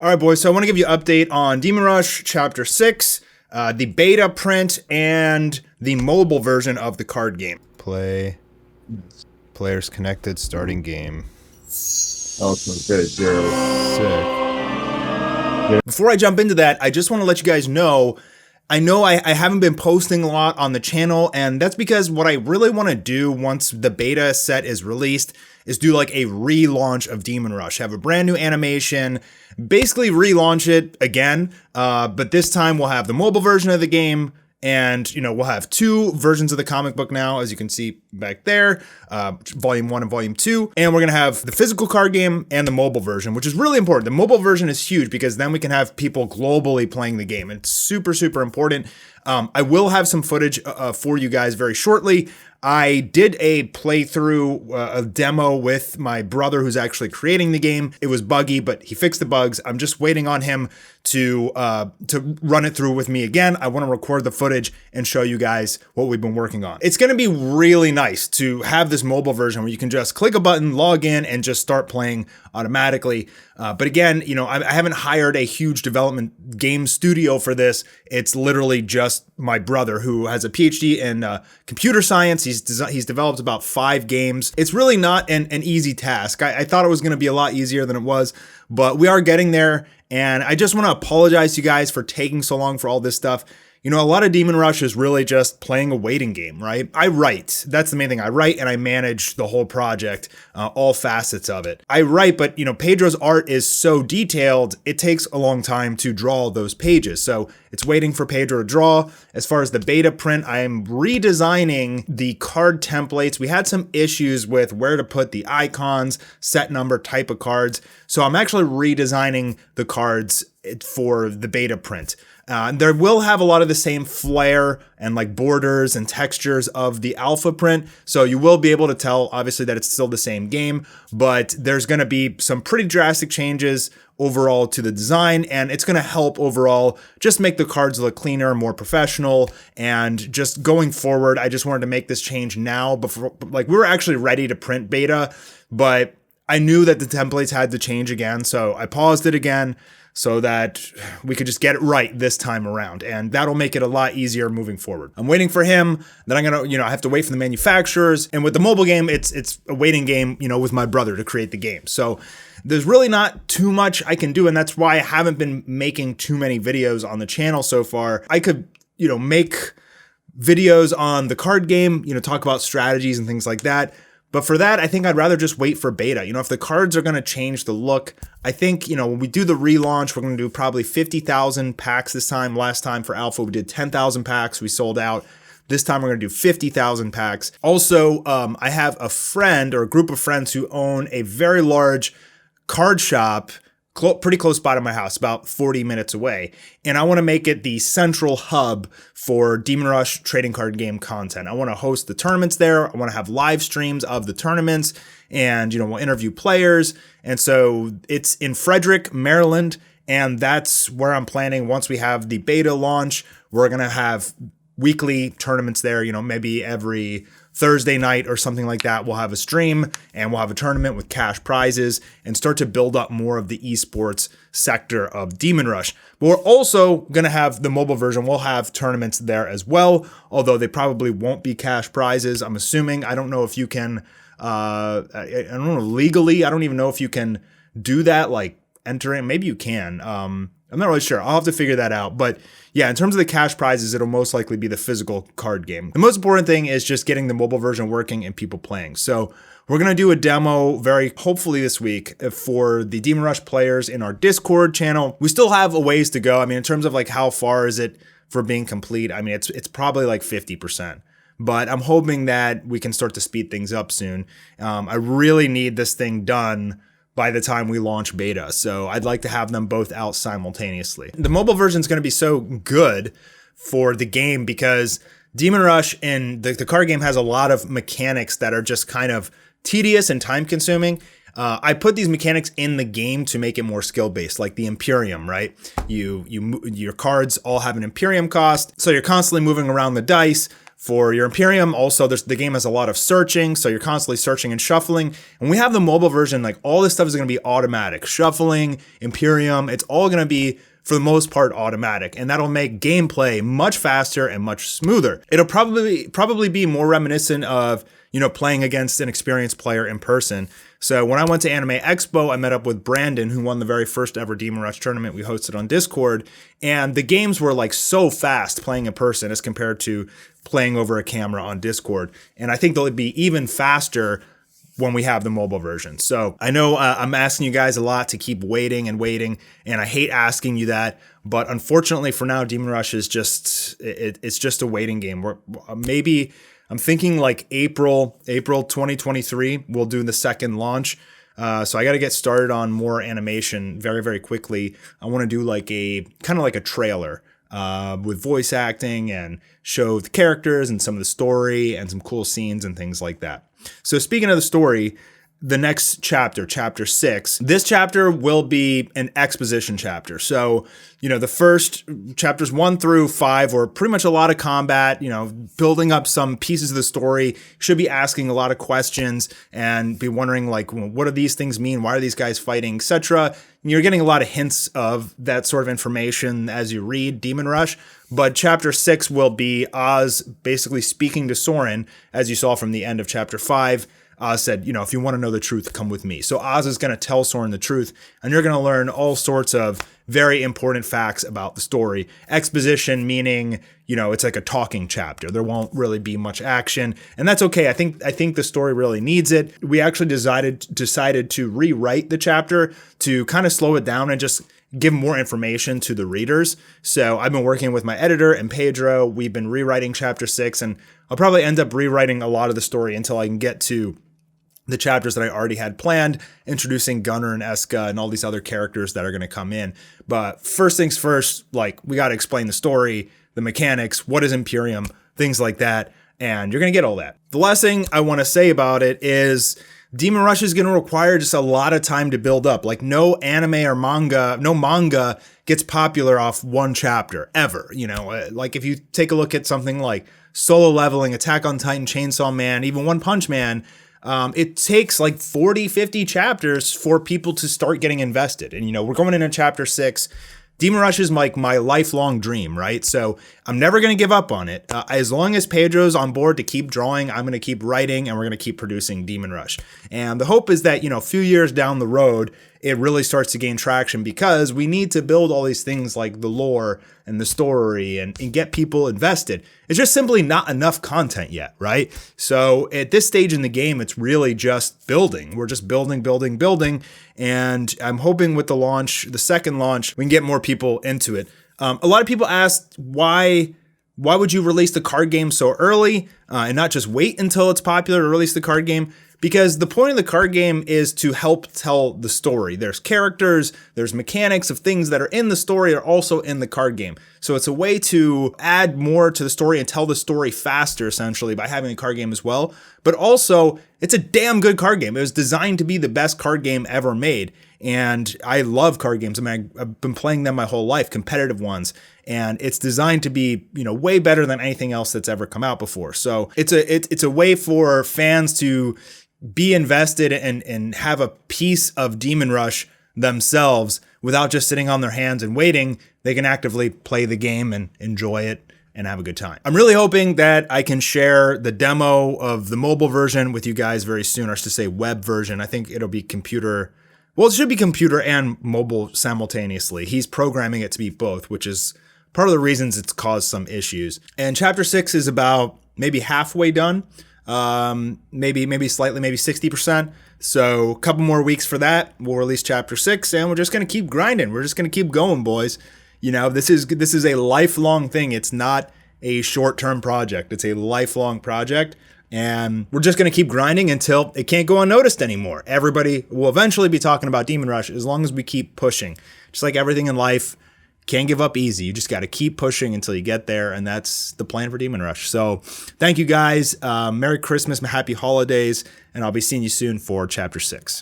All right, boys, so I want to give you an update on Demon Rush Chapter 6, the beta print, and the mobile version of the card game. Play. Players connected, starting game. Oh, so good. Zero. Sick. Before I jump into that, I just want to let you guys know, I haven't been posting a lot on the channel, and that's because what I really want to do once the beta set is released is do like a relaunch of Demon Rush. Have a brand new animation, basically relaunch it again, but this time we'll have the mobile version of the game, and we'll have two versions of the comic book now, as you can see back there, volume 1 and volume 2, and we're gonna have the physical card game and the mobile version, which is really important. The mobile version is huge because then we can have people globally playing the game. It's super, super important. I will have some footage for you guys very shortly. I did a playthrough, a demo with my brother who's actually creating the game. It was buggy, but he fixed the bugs. I'm just waiting on him to run it through with me again. I want to record the footage and show you guys what we've been working on. It's going to be really nice to have this mobile version where you can just click a button, log in, and just start playing automatically. But again, I haven't hired a huge development game studio for this. It's literally just my brother who has a PhD in computer science. He's developed about 5 games. It's really not an easy task. I thought it was going to be a lot easier than it was, but we are getting there. And I just want to apologize to you guys for taking so long for all this stuff. A lot of Demon Rush is really just playing a waiting game, right? I write. That's the main thing. I write and I manage the whole project, all facets of it. I write, but Pedro's art is so detailed, it takes a long time to draw those pages. So it's waiting for Pedro to draw. As far as the beta print, I am redesigning the card templates. We had some issues with where to put the icons, set number, type of cards. So I'm actually redesigning the cards for the beta print. There will have a lot of the same flair and like borders and textures of the alpha print. So you will be able to tell, obviously, that it's still the same game, but there's going to be some pretty drastic changes overall to the design, and it's going to help overall just make the cards look cleaner, more professional, and just going forward, I just wanted to make this change now before, like, we were actually ready to print beta, but I knew that the templates had to change again, so I paused it again so that we could just get it right this time around. And that'll make it a lot easier moving forward. I'm waiting for him. Then I'm gonna, I have to wait for the manufacturers. And with the mobile game, it's a waiting game, with my brother to create the game. So there's really not too much I can do. And that's why I haven't been making too many videos on the channel so far. I could, make videos on the card game, talk about strategies and things like that. But for that, I think I'd rather just wait for beta. If the cards are going to change the look, I think, when we do the relaunch, we're going to do probably 50,000 packs this time. Last time for Alpha, we did 10,000 packs. We sold out. This time we're going to do 50,000 packs. Also, I have a friend or a group of friends who own a very large card shop pretty close by to my house, about 40 minutes away. And I want to make it the central hub for Demon Rush trading card game content. I want to host the tournaments there. I want to have live streams of the tournaments and, we'll interview players. And so it's in Frederick, Maryland. And that's where I'm planning. Once we have the beta launch, we're going to have weekly tournaments there, maybe every Thursday night or something like that. We'll have a stream and we'll have a tournament with cash prizes and start to build up more of the esports sector of Demon Rush. But we're also going to have the mobile version. We'll have tournaments there as well, although they probably won't be cash prizes. I'm assuming. I don't know if you can, I don't know legally. I don't even know if you can do that, like entering. Maybe you can. I'm not really sure. I'll have to figure that out. But yeah, in terms of the cash prizes, it'll most likely be the physical card game. The most important thing is just getting the mobile version working and people playing. So we're going to do a demo very hopefully this week for the Demon Rush players in our Discord channel. We still have a ways to go. I mean, in terms of like how far is it for being complete? I mean, it's probably like 50%. But I'm hoping that we can start to speed things up soon. I really need this thing done by the time we launch beta. So I'd like to have them both out simultaneously. The mobile version is going to be so good for the game because Demon Rush in the card game has a lot of mechanics that are just kind of tedious and time consuming. I put these mechanics in the game to make it more skill based, like the Imperium, right? Your cards all have an Imperium cost. So you're constantly moving around the dice, For your Imperium, also, the game has a lot of searching, so you're constantly searching and shuffling. And we have the mobile version, like all this stuff is going to be automatic. Shuffling, Imperium, it's all going to be, for the most part, automatic. And that'll make gameplay much faster and much smoother. It'll probably be more reminiscent of, playing against an experienced player in person. So when I went to Anime Expo, I met up with Brandon, who won the very first ever Demon Rush tournament we hosted on Discord. And the games were like so fast playing in person as compared to playing over a camera on Discord. And I think they'll be even faster when we have the mobile version. So I know I'm asking you guys a lot to keep waiting, and I hate asking you that, but unfortunately for now, Demon Rush is it's just a waiting game. Maybe I'm thinking like April 2023, we'll do the second launch. So I got to get started on more animation very, very quickly. I want to do like a kind of like a trailer with voice acting and show the characters and some of the story and some cool scenes and things like that. So speaking of the story, the next chapter, chapter 6, this chapter will be an exposition chapter. So, the first chapters 1 through 5 were pretty much a lot of combat, building up some pieces of the story. Should be asking a lot of questions and be wondering like, what do these things mean? Why are these guys fighting, etc. You're getting a lot of hints of that sort of information as you read Demon Rush. But chapter 6 will be Oz basically speaking to Soren, as you saw from the end of chapter 5. Oz said, if you want to know the truth, come with me. So Oz is going to tell Soren the truth, and you're going to learn all sorts of very important facts about the story. Exposition meaning, it's like a talking chapter. There won't really be much action, and that's okay. I think the story really needs it. We actually decided to rewrite the chapter to kind of slow it down and just give more information to the readers. So I've been working with my editor and Pedro. We've been rewriting chapter 6, and I'll probably end up rewriting a lot of the story until I can get to the chapters that I already had planned, introducing Gunnar and Eska and all these other characters that are going to come in. But first things first, like we got to explain the story, the mechanics, what is Imperium, things like that. And you're going to get all that. The last thing I want to say about it is Demon Rush is going to require just a lot of time to build up. Like no manga gets popular off one chapter ever. Like if you take a look at something like Solo Leveling, Attack on Titan, Chainsaw Man, even One Punch Man, it takes like 40, 50 chapters for people to start getting invested. And, we're going into chapter 6. Demon Rush is like my lifelong dream, right? So I'm never going to give up on it. As long as Pedro's on board to keep drawing, I'm going to keep writing and we're going to keep producing Demon Rush. And the hope is that, a few years down the road, it really starts to gain traction because we need to build all these things like the lore and the story and get people invested. It's just simply not enough content yet, right? So at this stage in the game, it's really just building. We're just building. And I'm hoping with the second launch, we can get more people into it. A lot of people asked why would you release the card game so early and not just wait until it's popular to release the card game? Because the point of the card game is to help tell the story. There's characters, there's mechanics of things that are in the story are also in the card game. So it's a way to add more to the story and tell the story faster, essentially, by having a card game as well. But also, it's a damn good card game. It was designed to be the best card game ever made. And I love card games. I mean, I've been playing them my whole life, competitive ones. And it's designed to be, way better than anything else that's ever come out before. So it's a way for fans to be invested and have a piece of Demon Rush themselves without just sitting on their hands and waiting. They can actively play the game and enjoy it and have a good time. I'm really hoping that I can share the demo of the mobile version with you guys very soon, or I should say web version. I think it'll be computer. Well, it should be computer and mobile simultaneously. He's programming it to be both, which is part of the reasons it's caused some issues. And chapter 6 is about maybe halfway done. Maybe slightly, maybe 60%. So a couple more weeks for that. We'll release chapter 6 and we're just going to keep grinding. We're just going to keep going, boys. This is a lifelong thing. It's not a short-term project. It's a lifelong project. And we're just going to keep grinding until it can't go unnoticed anymore. Everybody will eventually be talking about Demon Rush as long as we keep pushing. Just like everything in life, can't give up easy. You just got to keep pushing until you get there. And that's the plan for Demon Rush. So thank you guys. Merry Christmas, happy holidays. And I'll be seeing you soon for chapter 6.